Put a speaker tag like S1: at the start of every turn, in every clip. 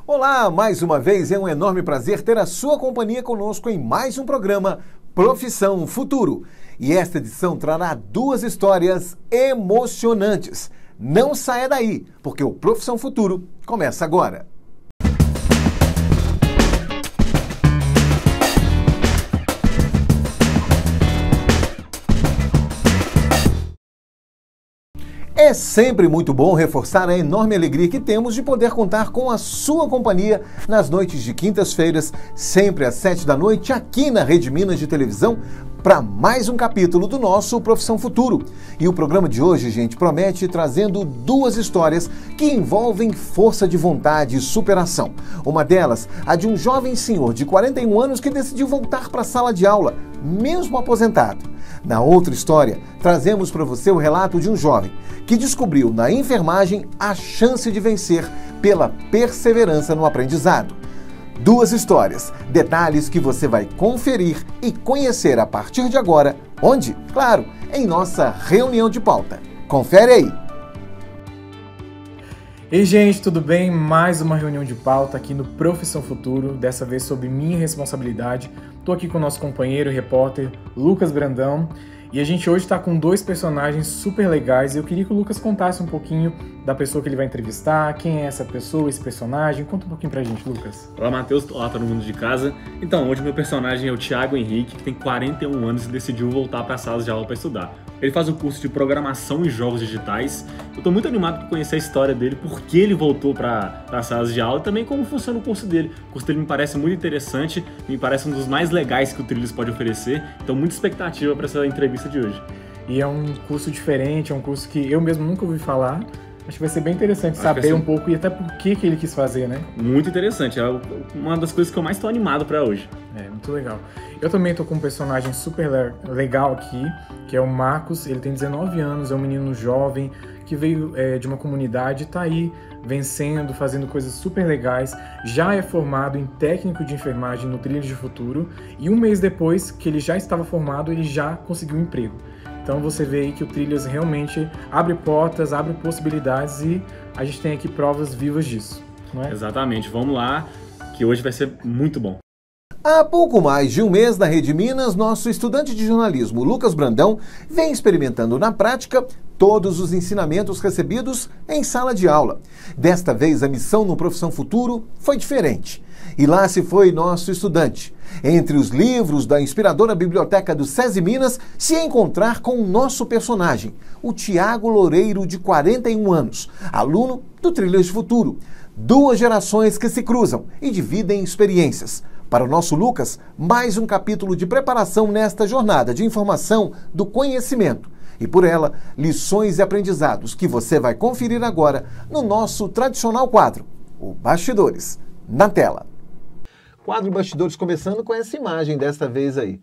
S1: Olá, mais uma vez é um enorme prazer ter a sua companhia conosco em mais um programa Profissão Futuro. E esta edição trará duas histórias emocionantes. Não saia daí, porque o Profissão Futuro começa agora. É sempre muito bom reforçar a enorme alegria que temos de poder contar com a sua companhia nas noites de quintas-feiras, sempre às 7 da noite, aqui na Rede Minas de Televisão, para mais um capítulo do nosso Profissão Futuro. E o programa de hoje, gente, promete trazendo duas histórias que envolvem força de vontade e superação. Uma delas, a de um jovem senhor de 41 anos que decidiu voltar para a sala de aula, mesmo aposentado. Na outra história, trazemos para você o relato de um jovem que descobriu na enfermagem a chance de vencer pela perseverança no aprendizado. Duas histórias, detalhes que você vai conferir e conhecer a partir de agora, onde? Claro, em nossa reunião de pauta. Confere aí!
S2: Ei, gente, tudo bem? Mais uma reunião de pauta aqui no Profissão Futuro, dessa vez sob minha responsabilidade. Estou aqui com o nosso companheiro e repórter Lucas Brandão e a gente hoje está com dois personagens super legais e eu queria que o Lucas contasse um pouquinho da pessoa que ele vai entrevistar, quem é essa pessoa, esse personagem. Conta um pouquinho pra gente, Lucas.
S3: Olá, Matheus. Olá, todo mundo de casa. Então, hoje meu personagem é o Thiago Henrique, que tem 41 anos e decidiu voltar para as salas de aula para estudar. Ele faz o curso de Programação e Jogos Digitais. Eu estou muito animado por conhecer a história dele, por que ele voltou para as salas de aula e também como funciona o curso dele. O curso dele me parece muito interessante, me parece um dos mais legais que o Trilhos pode oferecer. Então, muita expectativa para essa entrevista de hoje.
S2: E é um curso diferente, é um curso que eu mesmo nunca ouvi falar. Acho que vai ser bem interessante saber um pouco e até por que ele quis fazer, né?
S3: Muito interessante, é uma das coisas que eu mais estou animado para hoje.
S2: É, muito legal. Eu também estou com um personagem super legal aqui, que é o Marcos. Ele tem 19 anos, é um menino jovem que veio de uma comunidade e está aí vencendo, fazendo coisas super legais. Já é formado em técnico de enfermagem no Trilhos de Futuro e um mês depois que ele já estava formado, ele já conseguiu um emprego. Então você vê aí que o Trilhas realmente abre portas, abre possibilidades e a gente tem aqui provas vivas disso, não é?
S3: Exatamente, vamos lá, que hoje vai ser muito bom.
S1: Há pouco mais de um mês na Rede Minas, nosso estudante de jornalismo, Lucas Brandão, vem experimentando na prática todos os ensinamentos recebidos em sala de aula. Desta vez, a missão no Profissão Futuro foi diferente. E lá se foi nosso estudante, entre os livros da inspiradora biblioteca do SESI Minas, se encontrar com o nosso personagem, o Thiago Loureiro, de 41 anos, aluno do Trilhas de Futuro. Duas gerações que se cruzam e dividem experiências. Para o nosso Lucas, mais um capítulo de preparação nesta jornada de informação do conhecimento. E por ela, lições e aprendizados que você vai conferir agora no nosso tradicional quadro, o Bastidores, na tela. Quadro Bastidores começando com essa imagem desta vez aí.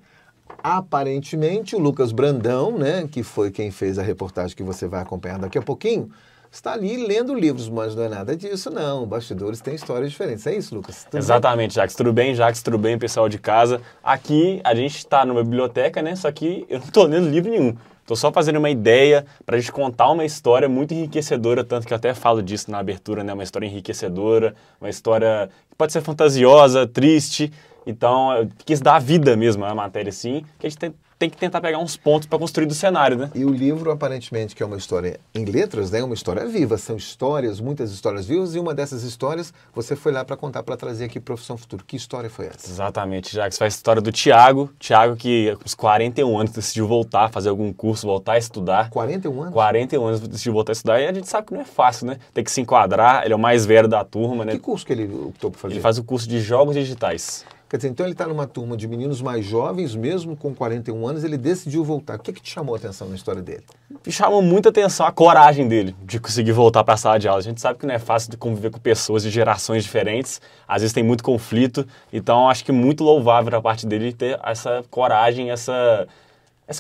S1: Aparentemente, o Lucas Brandão, né, que foi quem fez a reportagem que você vai acompanhar daqui a pouquinho, está ali lendo livros, mas não é nada disso, não. Bastidores tem histórias diferentes. É isso, Lucas?
S4: Exatamente, Jacques. Tudo bem, Jacques? Tudo bem, pessoal de casa? Aqui a gente está numa biblioteca, né? Só que eu não estou lendo livro nenhum. Estou só fazendo uma ideia para a gente contar uma história muito enriquecedora, tanto que eu até falo disso na abertura, né? Uma história enriquecedora, uma história que pode ser fantasiosa, triste. Então, eu quis dar vida mesmo à matéria, assim, que a gente tem que tentar pegar uns pontos para construir do cenário, né?
S1: E o livro, aparentemente, que é uma história em letras, né? É uma história viva. São histórias, muitas histórias vivas, e uma dessas histórias você foi lá para contar, para trazer aqui Profissão Futuro. Que história foi essa?
S4: Exatamente, Jacques. Faz a história do Thiago. Thiago que, com os 41 anos, decidiu voltar, fazer algum curso, voltar a estudar.
S1: 41 anos? 41
S4: anos decidiu voltar a estudar, e a gente sabe que não é fácil, né? Tem que se enquadrar, ele é o mais velho da turma, né?
S1: Que curso que ele optou por fazer?
S4: Ele faz o curso de Jogos Digitais.
S1: Quer dizer, então ele está numa turma de meninos mais jovens, mesmo com 41 anos, ele decidiu voltar. O que te chamou a atenção na história dele?
S4: Me chamou muita atenção a coragem dele de conseguir voltar para a sala de aula. A gente sabe que não é fácil de conviver com pessoas de gerações diferentes, às vezes tem muito conflito, então acho que muito louvável da parte dele ter essa coragem, essa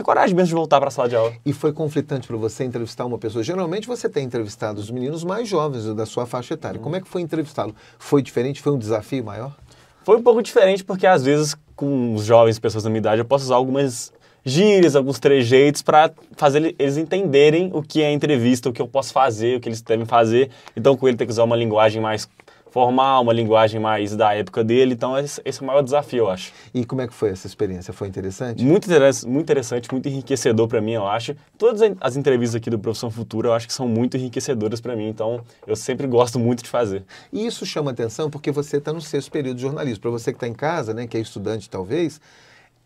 S4: coragem mesmo de voltar para a sala de aula.
S1: E foi conflitante para você entrevistar uma pessoa? Geralmente você tem entrevistado os meninos mais jovens da sua faixa etária. Como é que foi entrevistá-lo? Foi diferente? Foi um desafio maior?
S4: Foi um pouco diferente porque, às vezes, com os jovens, pessoas da minha idade, eu posso usar algumas gírias, alguns trejeitos para fazer eles entenderem o que é entrevista, o que eu posso fazer, o que eles devem fazer. Então, com ele tem que usar uma linguagem mais formal, uma linguagem mais da época dele. Então, esse é o maior desafio, eu acho.
S1: E como é que foi essa experiência? Foi interessante?
S4: Muito interessante, muito enriquecedor para mim, eu acho. Todas as entrevistas aqui do Profissão Futura, eu acho que são muito enriquecedoras para mim. Então, eu sempre gosto muito de fazer.
S1: E isso chama atenção porque você está no sexto período de jornalismo. Para você que está em casa, né, que é estudante talvez,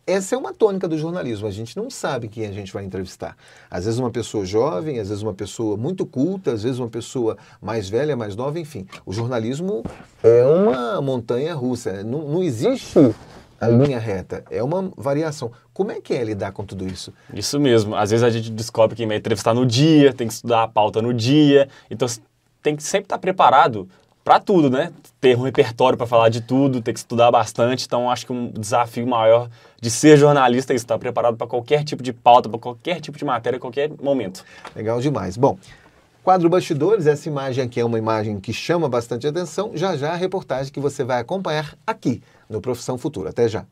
S1: essa é uma tônica do jornalismo. A gente não sabe quem a gente vai entrevistar. Às vezes uma pessoa jovem, às vezes uma pessoa muito culta, às vezes uma pessoa mais velha, mais nova, enfim. O jornalismo é uma montanha russa. Não existe a linha reta, é uma variação. Como é que é lidar com tudo isso?
S4: Isso mesmo. Às vezes a gente descobre quem vai entrevistar no dia, tem que estudar a pauta no dia. Então, tem que sempre estar preparado para tudo, né? Ter um repertório para falar de tudo, ter que estudar bastante. Então, acho que um desafio maior de ser jornalista é estar preparado para qualquer tipo de pauta, para qualquer tipo de matéria, a qualquer momento.
S1: Legal demais. Bom, quadro Bastidores, essa imagem aqui é uma imagem que chama bastante atenção. Já já a reportagem que você vai acompanhar aqui no Profissão Futura. Até já.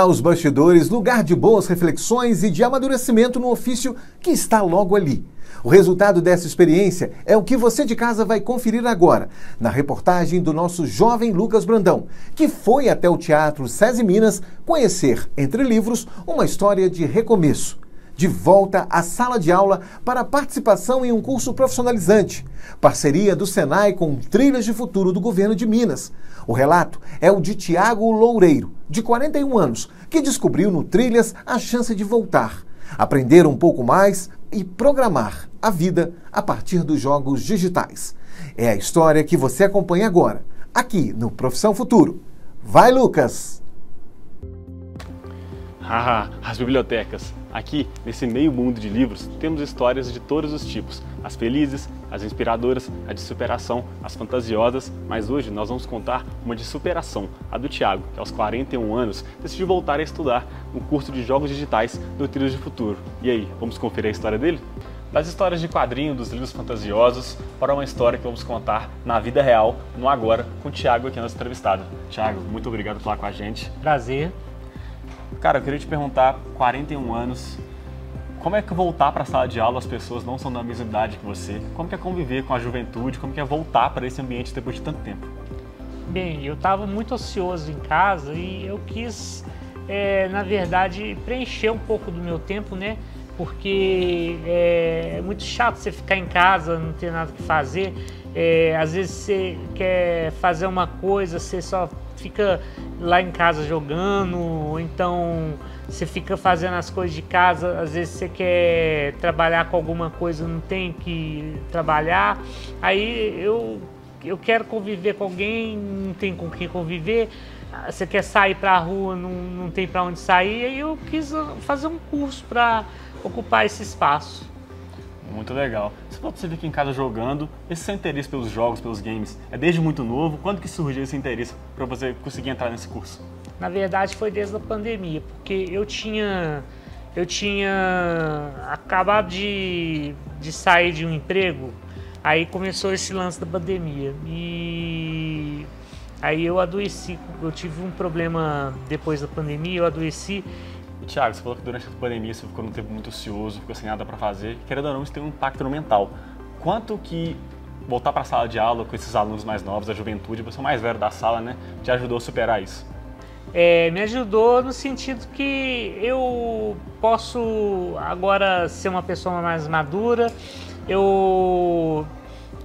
S1: Os bastidores, lugar de boas reflexões e de amadurecimento no ofício que está logo ali. O resultado dessa experiência é o que você de casa vai conferir agora, na reportagem do nosso jovem Lucas Brandão, que foi até o Teatro SESI Minas conhecer, entre livros, uma história de recomeço. De volta à sala de aula para participação em um curso profissionalizante. Parceria do Senai com Trilhas de Futuro do Governo de Minas. O relato é o de Tiago Loureiro, de 41 anos, que descobriu no Trilhas a chance de voltar, aprender um pouco mais e programar a vida a partir dos jogos digitais. É a história que você acompanha agora, aqui no Profissão Futuro. Vai, Lucas!
S4: As bibliotecas. Aqui, nesse meio mundo de livros, temos histórias de todos os tipos. As felizes, as inspiradoras, a de superação, as fantasiosas. Mas hoje nós vamos contar uma de superação, a do Thiago, que aos 41 anos decidiu voltar a estudar no curso de Jogos Digitais do Trilhas de Futuro. E aí, vamos conferir a história dele? Das histórias de quadrinho, dos livros fantasiosos, para uma história que vamos contar na vida real, no agora, com o Thiago aqui nosso entrevistado. Thiago, muito obrigado por falar com a gente.
S5: Prazer.
S4: Cara, eu queria te perguntar, 41 anos, como é que voltar para a sala de aula as pessoas não são da mesma idade que você? Como que é conviver com a juventude? Como que é voltar para esse ambiente depois de tanto tempo?
S5: Bem, eu estava muito ocioso em casa e eu quis, na verdade, preencher um pouco do meu tempo, né? Porque é muito chato você ficar em casa, não ter nada que fazer. Às vezes você quer fazer uma coisa, você só fica lá em casa jogando, ou então você fica fazendo as coisas de casa, às vezes você quer trabalhar com alguma coisa, não tem que trabalhar, aí eu quero conviver com alguém, não tem com quem conviver, você quer sair pra rua, não tem pra onde sair, aí eu quis fazer um curso para ocupar esse espaço.
S4: Muito legal. Você fica em casa jogando, esse seu interesse pelos jogos, pelos games, é desde muito novo? Quando que surgiu esse interesse para você conseguir entrar nesse curso?
S5: Na verdade foi desde a pandemia, porque eu tinha acabado de sair de um emprego, aí começou esse lance da pandemia e aí eu adoeci, eu tive um problema depois da pandemia, eu adoeci.
S4: E, Thiago, você falou que durante a pandemia você ficou num tempo muito ocioso, ficou sem nada para fazer. Querendo ou não, isso tem um impacto no mental. Quanto que voltar para a sala de aula com esses alunos mais novos, a juventude, você é o mais velho da sala, né, te ajudou a superar isso?
S5: Me ajudou no sentido que eu posso agora ser uma pessoa mais madura, eu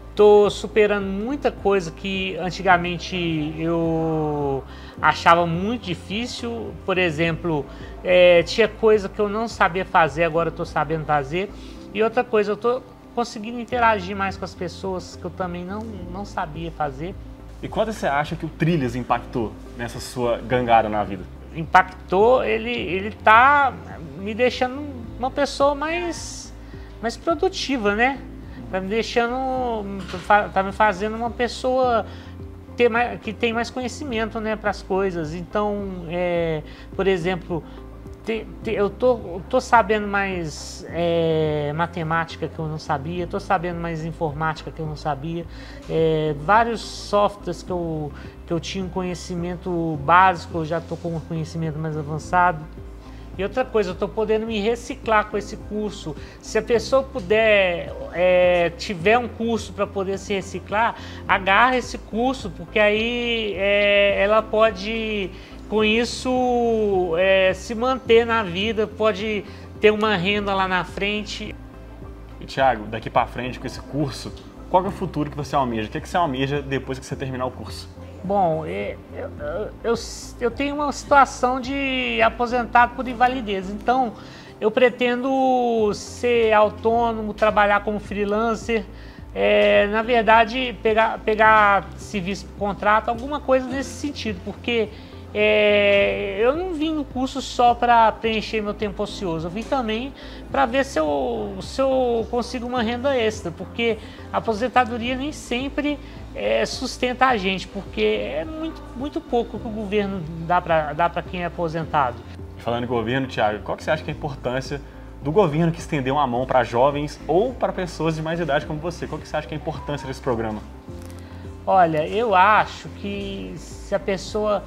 S5: estou superando muita coisa que antigamente eu achava muito difícil. Por exemplo, tinha coisa que eu não sabia fazer, agora eu estou sabendo fazer. E outra coisa, eu estou conseguindo interagir mais com as pessoas que eu também não sabia fazer.
S4: E quanto você acha que o Trilhas impactou nessa sua gangara na vida?
S5: Impactou, ele tá me deixando uma pessoa mais produtiva, né? Tá me deixando, tá me fazendo uma pessoa que tem mais conhecimento, né, para as coisas. Então, por exemplo, eu tô sabendo mais matemática que eu não sabia, tô sabendo mais informática que eu não sabia, vários softwares que eu tinha um conhecimento básico, eu já tô com um conhecimento mais avançado. E outra coisa, eu estou podendo me reciclar com esse curso. Se a pessoa puder, tiver um curso para poder se reciclar, agarra esse curso, porque aí ela pode, com isso, se manter na vida, pode ter uma renda lá na frente.
S3: E Thiago, daqui para frente com esse curso, qual é o futuro que você almeja? O que você almeja depois que você terminar o curso?
S5: Bom, eu tenho uma situação de aposentado por invalidez, então eu pretendo ser autônomo, trabalhar como freelancer, na verdade pegar serviço por contrato, alguma coisa nesse sentido, porque eu não vim no curso só para preencher meu tempo ocioso, eu vim também para ver se eu consigo uma renda extra, porque a aposentadoria nem sempre sustenta a gente, porque é muito pouco que o governo dá para quem é aposentado.
S3: Falando em governo, Thiago, qual que você acha que é a importância do governo que estendeu uma mão para jovens ou para pessoas de mais idade como você? Qual que você acha que é a importância desse programa?
S5: Olha, eu acho que se a pessoa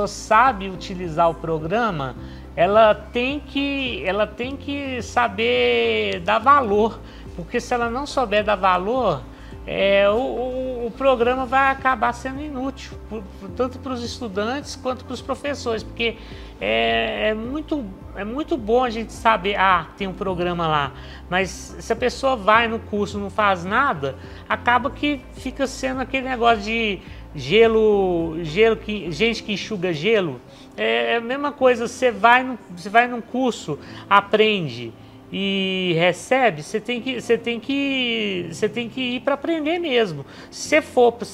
S5: sabe utilizar o programa, ela tem que saber dar valor, porque se ela não souber dar valor, o programa vai acabar sendo inútil, tanto para os estudantes quanto para os professores, porque é muito bom a gente saber, tem um programa lá, mas se a pessoa vai no curso e não faz nada, acaba que fica sendo aquele negócio de gente que enxuga gelo. É a mesma coisa, você vai num curso, aprende e recebe, você tem que ir para aprender mesmo. Se você for para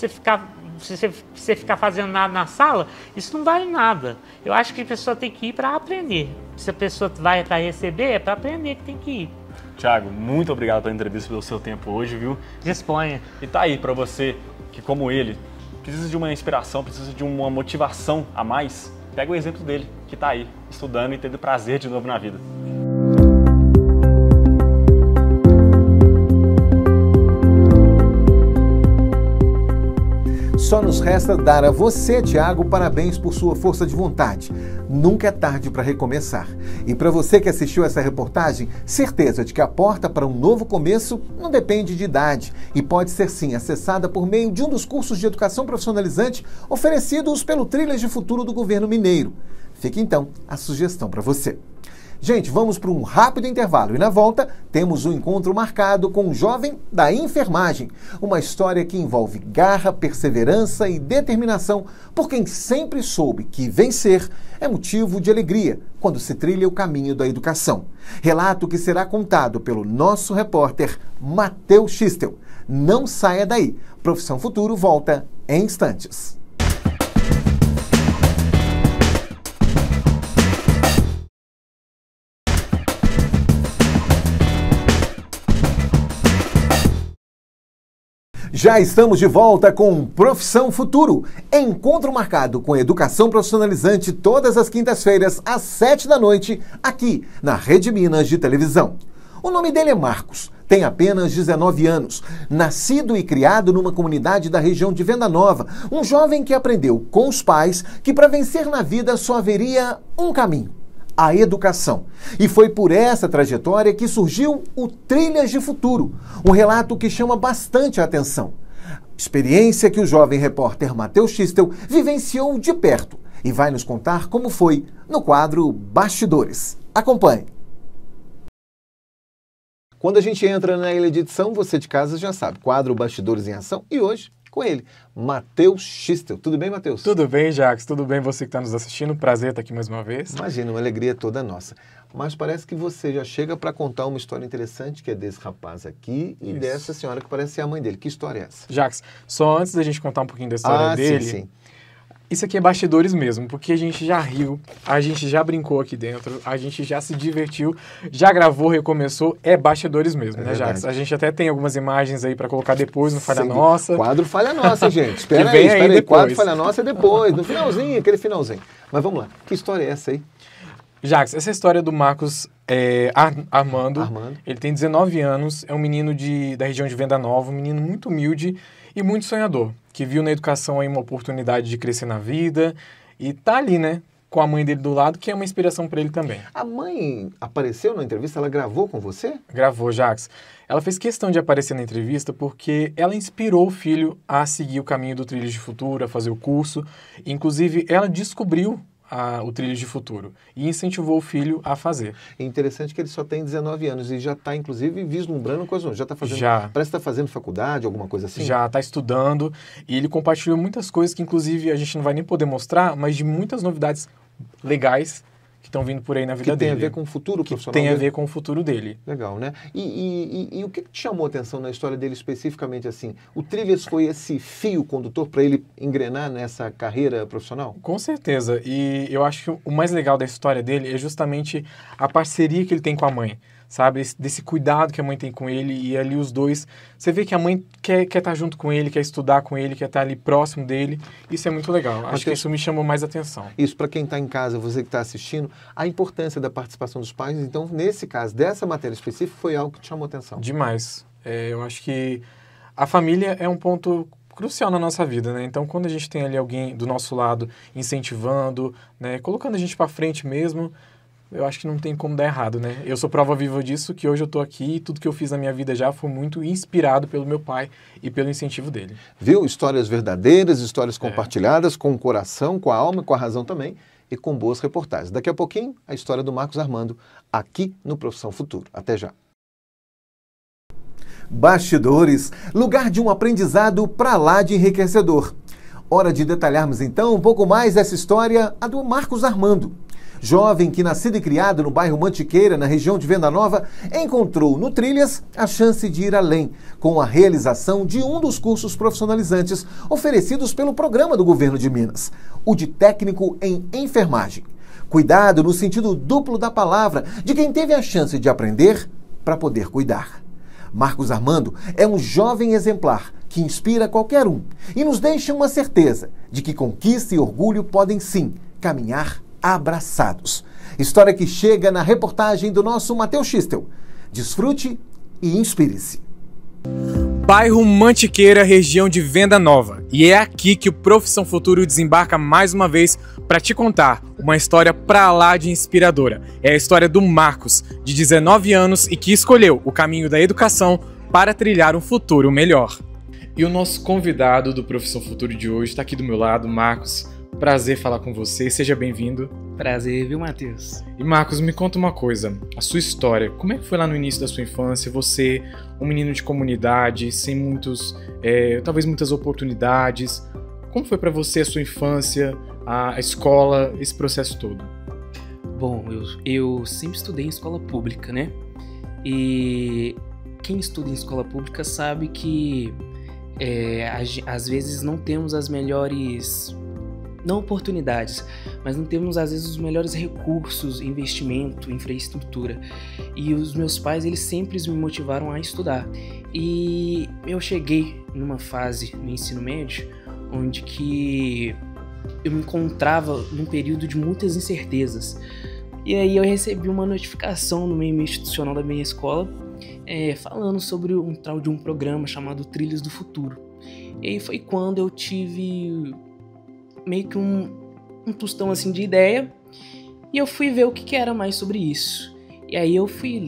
S5: você ficar fazendo nada na sala, isso não vale nada. Eu acho que a pessoa tem que ir para aprender. Se a pessoa vai para receber, é para aprender que tem que ir.
S3: Thiago, muito obrigado pela entrevista, pelo seu tempo hoje, viu?
S5: Disponha.
S3: E tá aí para você que, como ele, precisa de uma inspiração, precisa de uma motivação a mais, pega o exemplo dele, que tá aí, estudando e tendo prazer de novo na vida.
S1: Só nos resta dar a você, Thiago, parabéns por sua força de vontade. Nunca é tarde para recomeçar. E para você que assistiu essa reportagem, certeza de que a porta para um novo começo não depende de idade e pode ser sim acessada por meio de um dos cursos de educação profissionalizante oferecidos pelo Trilhas de Futuro do Governo Mineiro. Fica então a sugestão para você. Gente, vamos para um rápido intervalo e na volta temos um encontro marcado com um jovem da enfermagem. Uma história que envolve garra, perseverança e determinação por quem sempre soube que vencer é motivo de alegria quando se trilha o caminho da educação. Relato que será contado pelo nosso repórter Matheus Schistel. Não saia daí. Profissão Futuro volta em instantes. Já estamos de volta com Profissão Futuro. Encontro marcado com educação profissionalizante todas as quintas-feiras às 7 da noite, aqui na Rede Minas de televisão. O nome dele é Marcos, tem apenas 19 anos, nascido e criado numa comunidade da região de Venda Nova, um jovem que aprendeu com os pais que para vencer na vida só haveria um caminho: a educação. E foi por essa trajetória que surgiu o Trilhas de Futuro, um relato que chama bastante a atenção. Experiência que o jovem repórter Matheus Schistel vivenciou de perto e vai nos contar como foi no quadro Bastidores. Acompanhe. Quando a gente entra na ilha de edição, você de casa já sabe, quadro Bastidores em Ação, e hoje com ele, Matheus Schistel. Tudo bem, Matheus?
S2: Tudo bem, Jacques. Tudo bem, você que está nos assistindo. Prazer estar aqui mais uma vez.
S1: Imagina, uma alegria toda nossa. Mas parece que você já chega para contar uma história interessante, que é desse rapaz aqui e dessa senhora que parece ser a mãe dele. Que história é essa?
S2: Jacques, só antes da gente contar um pouquinho da história dele...
S1: Sim.
S2: Isso aqui é bastidores mesmo, porque a gente já riu, a gente já brincou aqui dentro, a gente já se divertiu, já gravou, recomeçou, é bastidores mesmo, né, Jacques? A gente até tem algumas imagens aí para colocar depois no Falha Nossa.
S1: Quadro Falha Nossa, gente. Espera aí. Quadro Falha Nossa é depois, no finalzinho, aquele finalzinho. Mas vamos lá, que história é essa aí?
S2: Jacques, essa história do Marcos Armando, ele tem 19 anos, é um menino da região de Venda Nova, um menino muito humilde e muito sonhador, que viu na educação aí uma oportunidade de crescer na vida e tá ali, né? com a mãe dele do lado, que é uma inspiração para ele também.
S1: A mãe apareceu na entrevista? Ela gravou com você?
S2: Gravou, Jax. Ela fez questão de aparecer na entrevista porque ela inspirou o filho a seguir o caminho do Trilhos de Futuro, a fazer o curso. Inclusive, ela descobriu o Trilhos de Futuro e incentivou o filho a fazer.
S1: É interessante que ele só tem 19 anos e já está, inclusive, vislumbrando coisas. Já está fazendo.
S2: Já.
S1: Parece que está fazendo faculdade, alguma coisa assim.
S2: Já está estudando e ele compartilhou muitas coisas que, inclusive, a gente não vai nem poder mostrar, mas de muitas novidades legais que estão vindo por aí na vida dele.
S1: Que tem a ver com o futuro profissional
S2: dele. Tem a
S1: dele.
S2: ver com o futuro dele.
S1: Legal, né? E o que te chamou a atenção na história dele especificamente assim? O Trilhas foi esse fio condutor para ele engrenar nessa carreira profissional?
S2: Com certeza. E eu acho que o mais legal da história dele é justamente a parceria que ele tem com a mãe. Sabe? Desse cuidado que a mãe tem com ele e ali os dois. Você vê que a mãe quer estar junto com ele, quer estudar com ele, quer estar ali próximo dele. Isso é muito legal. Acho que isso me chamou mais atenção.
S1: Isso, para quem está em casa, você que está assistindo, a importância da participação dos pais. Então, nesse caso, dessa matéria específica, foi algo que te chamou atenção.
S2: Demais. Eu acho que a família é um ponto crucial na nossa vida, né? Então, quando a gente tem ali alguém do nosso lado incentivando, né, colocando a gente para frente mesmo, eu acho que não tem como dar errado, né? Eu sou prova viva disso, que hoje eu tô aqui e tudo que eu fiz na minha vida já foi muito inspirado pelo meu pai e pelo incentivo dele.
S1: Viu? Histórias verdadeiras, histórias compartilhadas com o coração, com a alma, com a razão também e com boas reportagens. Daqui a pouquinho, a história do Marcos Armando aqui no Profissão Futuro. Até já. Bastidores, lugar de um aprendizado pra lá de enriquecedor. Hora de detalharmos então um pouco mais essa história, a do Marcos Armando. Jovem que, nascido e criado no bairro Mantiqueira, na região de Venda Nova, encontrou no Trilhas a chance de ir além, com a realização de um dos cursos profissionalizantes oferecidos pelo programa do governo de Minas, o de técnico em enfermagem. Cuidado no sentido duplo da palavra, de quem teve a chance de aprender para poder cuidar. Marcos Armando é um jovem exemplar que inspira qualquer um e nos deixa uma certeza de que conquista e orgulho podem sim caminhar abraçados. História que chega na reportagem do nosso Matheus Schistel. Desfrute e inspire-se.
S2: Bairro Mantiqueira, região de Venda Nova. E é aqui que o Profissão Futuro desembarca mais uma vez para te contar uma história pra lá de inspiradora. É a história do Marcos, de 19 anos e que escolheu o caminho da educação para trilhar um futuro melhor. E o nosso convidado do Profissão Futuro de hoje está aqui do meu lado, Marcos. Prazer falar com você, seja bem-vindo.
S6: Prazer, viu, Matheus?
S2: E Marcos, me conta uma coisa, a sua história, como é que foi lá no início da sua infância? Você, um menino de comunidade, sem talvez muitas oportunidades, como foi para você a sua infância, a escola, esse processo todo?
S6: Bom, eu sempre estudei em escola pública, né? E quem estuda em escola pública sabe que às vezes não temos as melhores... não oportunidades, mas não temos às vezes os melhores recursos, investimento, infraestrutura. E os meus pais, eles sempre me motivaram a estudar. E eu cheguei numa fase no ensino médio onde que eu me encontrava num período de muitas incertezas. E aí eu recebi uma notificação no meio institucional da minha escola falando sobre um tal de um programa chamado Trilhas do Futuro. E aí foi quando eu tive meio que um tostão assim de ideia e eu fui ver o que era mais sobre isso. E aí eu fui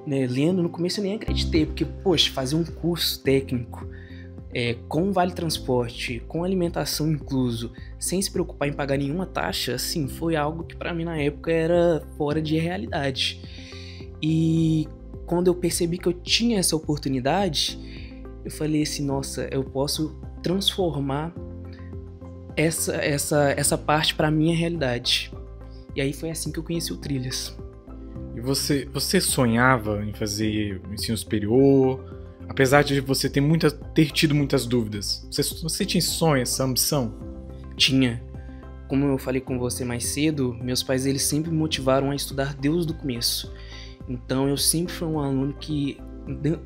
S6: lendo, no começo eu nem acreditei, porque, poxa, fazer um curso técnico com vale transporte, com alimentação incluso, sem se preocupar em pagar nenhuma taxa, assim, foi algo que pra mim na época era fora de realidade. E quando eu percebi que eu tinha essa oportunidade, eu falei assim, nossa, eu posso transformar essa parte para minha realidade. E aí foi assim que eu conheci o Trilhas.
S2: E você sonhava em fazer o ensino superior? Apesar de você ter tido muitas dúvidas, você tinha esse sonho, essa ambição?
S6: Tinha. Como eu falei com você mais cedo, meus pais eles sempre me motivaram a estudar desde o começo. Então eu sempre fui um aluno que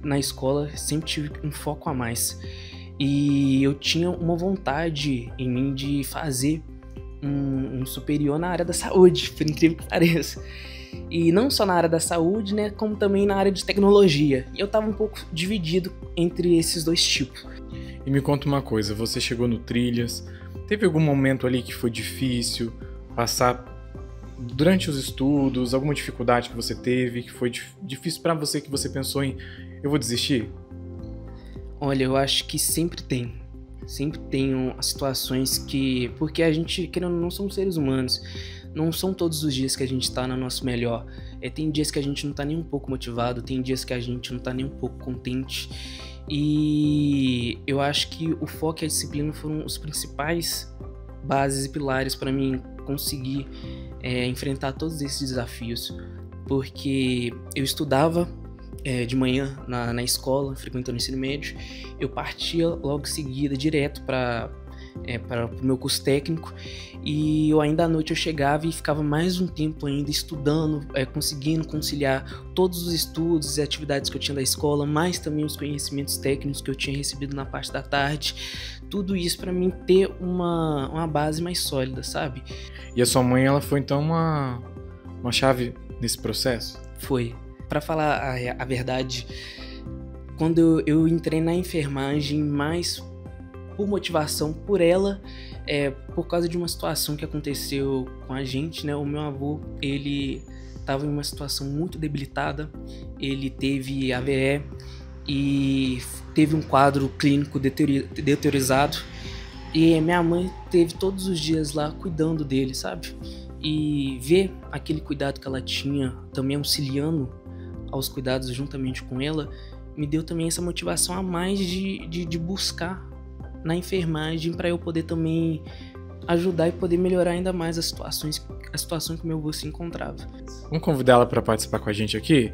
S6: na escola sempre tive um foco a mais. E eu tinha uma vontade em mim de fazer um superior na área da saúde, por incrível que pareça. E não só na área da saúde, né, como também na área de tecnologia. E eu estava um pouco dividido entre esses dois tipos.
S2: E me conta uma coisa, você chegou no Trilhas, teve algum momento ali que foi difícil, passar durante os estudos, alguma dificuldade que você teve, que foi difícil para você, que você pensou em, eu vou desistir?
S6: Olha, eu acho que sempre tem. Sempre tem situações que... Porque a gente, querendo ou não, somos seres humanos. Não são todos os dias que a gente tá no nosso melhor. Tem dias que a gente não tá nem um pouco motivado, tem dias que a gente não tá nem um pouco contente. E eu acho que o foco e a disciplina foram os principais bases e pilares para mim conseguir enfrentar todos esses desafios. Porque eu estudava de manhã na escola, frequentando o ensino médio, eu partia logo em seguida direto para o meu curso técnico, e eu ainda à noite eu chegava e ficava mais um tempo ainda estudando, conseguindo conciliar todos os estudos e atividades que eu tinha da escola, mais também os conhecimentos técnicos que eu tinha recebido na parte da tarde, tudo isso para mim ter uma base mais sólida, sabe?
S2: E a sua mãe, ela foi então uma chave nesse processo?
S6: Foi. Para falar a verdade, quando eu entrei na enfermagem, mais por motivação por ela, por causa de uma situação que aconteceu com a gente, né? O meu avô, ele estava em uma situação muito debilitada, ele teve AVE e teve um quadro clínico deteriorizado, e minha mãe teve todos os dias lá cuidando dele, sabe? E ver aquele cuidado que ela tinha, também auxiliando aos cuidados juntamente com ela, me deu também essa motivação a mais de buscar na enfermagem para eu poder também ajudar e poder melhorar ainda mais a situação que o meu avô se encontrava.
S2: Vamos convidar ela para participar com a gente aqui?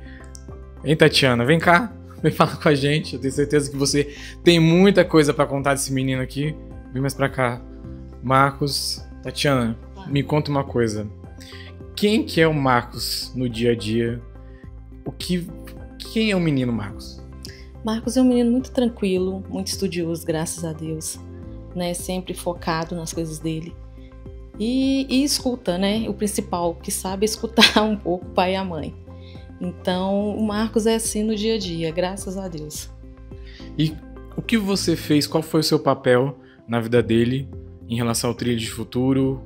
S2: Hein, Tatiana? Vem cá, vem falar com a gente. Eu tenho certeza que você tem muita coisa para contar desse menino aqui. Vem mais para cá. Marcos, Tatiana, me conta uma coisa. Quem que é o Marcos no dia a dia? Quem é o menino Marcos?
S7: Marcos é um menino muito tranquilo, muito estudioso, graças a Deus, né? Sempre focado nas coisas dele. E escuta, né? O principal, que sabe escutar um pouco o pai e a mãe. Então, o Marcos é assim no dia a dia, graças a Deus.
S2: E o que você fez, qual foi o seu papel na vida dele em relação ao Trilhas de Futuro,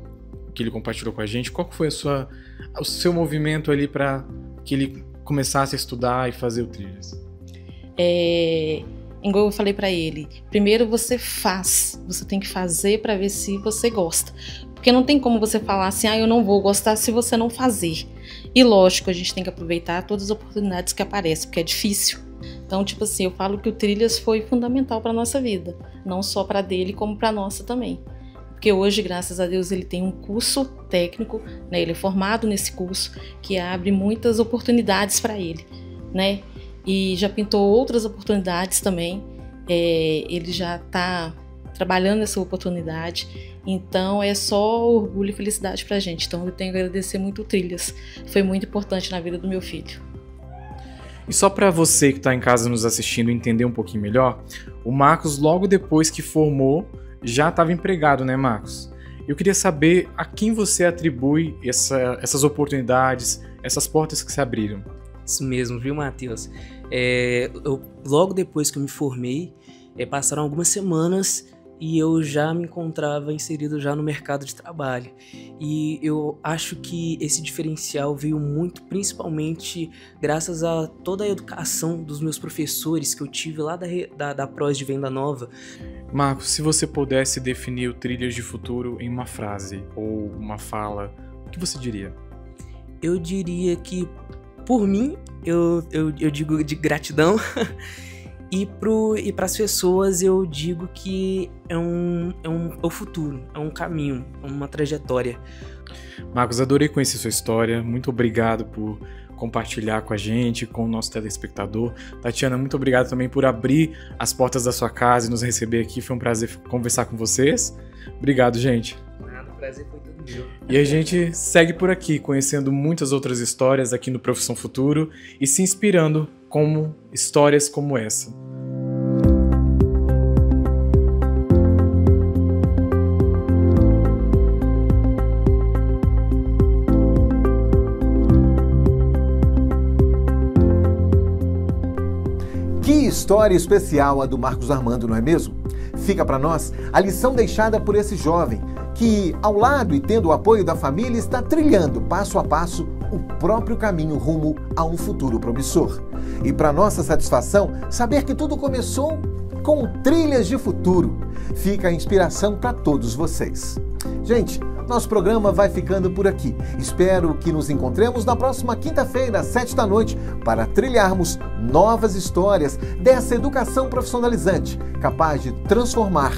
S2: que ele compartilhou com a gente? Qual foi o seu movimento ali para que ele começasse a estudar e fazer o Trilhas?
S7: Igual eu falei para ele, primeiro você tem que fazer para ver se você gosta, porque não tem como você falar assim, eu não vou gostar se você não fazer. E lógico, a gente tem que aproveitar todas as oportunidades que aparecem, porque é difícil. Então, tipo assim, eu falo que o Trilhas foi fundamental para nossa vida, não só para dele, como para nossa também. Porque hoje, graças a Deus, ele tem um curso técnico, né? Ele é formado nesse curso, que abre muitas oportunidades para ele, né? E já pintou outras oportunidades também. Ele já está trabalhando nessa oportunidade. Então, é só orgulho e felicidade para a gente. Então, eu tenho que agradecer muito o Trilhas. Foi muito importante na vida do meu filho.
S2: E só para você que está em casa nos assistindo entender um pouquinho melhor, o Marcos, logo depois que formou, já estava empregado, né, Marcos? Eu queria saber a quem você atribui essas oportunidades, essas portas que se abriram.
S6: Isso mesmo, viu, Matheus? Logo depois que eu me formei, passaram algumas semanas e eu já me encontrava inserido já no mercado de trabalho. E eu acho que esse diferencial veio muito, principalmente graças a toda a educação dos meus professores que eu tive lá da Pros de Venda Nova.
S2: Marcos, se você pudesse definir o Trilhas de Futuro em uma frase ou uma fala, o que você diria?
S6: Eu diria que, por mim, eu digo de gratidão. E para as pessoas eu digo que é o futuro, é um caminho, é uma trajetória.
S2: Marcos, adorei conhecer sua história, muito obrigado por compartilhar com a gente, com o nosso telespectador. Tatiana, muito obrigado também por abrir as portas da sua casa e nos receber aqui, foi um prazer conversar com vocês. Obrigado, gente.
S6: Nada, o prazer foi todo meu.
S2: E a gente segue por aqui, conhecendo muitas outras histórias aqui no Profissão Futuro e se inspirando com histórias como essa.
S1: Que história especial a do Marcos Armando, não é mesmo? Fica para nós a lição deixada por esse jovem, que, ao lado e tendo o apoio da família, está trilhando passo a passo o próprio caminho rumo a um futuro promissor. E para nossa satisfação, saber que tudo começou com trilhas de futuro. Fica a inspiração para todos vocês. Gente, nosso programa vai ficando por aqui. Espero que nos encontremos na próxima quinta-feira, às 7 da noite, para trilharmos novas histórias dessa educação profissionalizante, capaz de transformar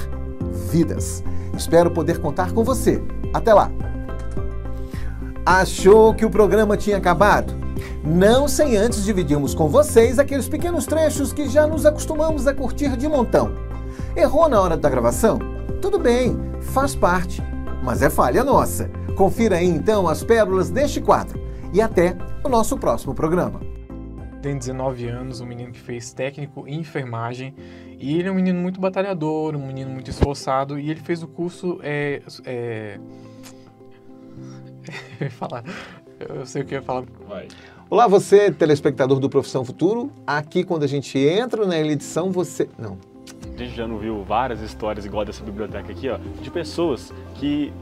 S1: vidas. Espero poder contar com você. Até lá! Achou que o programa tinha acabado? Não sem antes dividirmos com vocês aqueles pequenos trechos que já nos acostumamos a curtir de montão. Errou na hora da gravação? Tudo bem, faz parte, mas é falha nossa. Confira aí então as pérolas deste quadro e até o nosso próximo programa.
S2: Tem 19 anos, um menino que fez técnico em enfermagem, e ele é um menino muito batalhador, um menino muito esforçado, e ele fez o curso eu sei o que eu ia falar.
S3: Vai.
S1: Olá, você, telespectador do Profissão Futuro. Aqui, quando a gente entra na edição, você... Não.
S3: A gente já não viu várias histórias igual dessa biblioteca aqui, ó, de pessoas que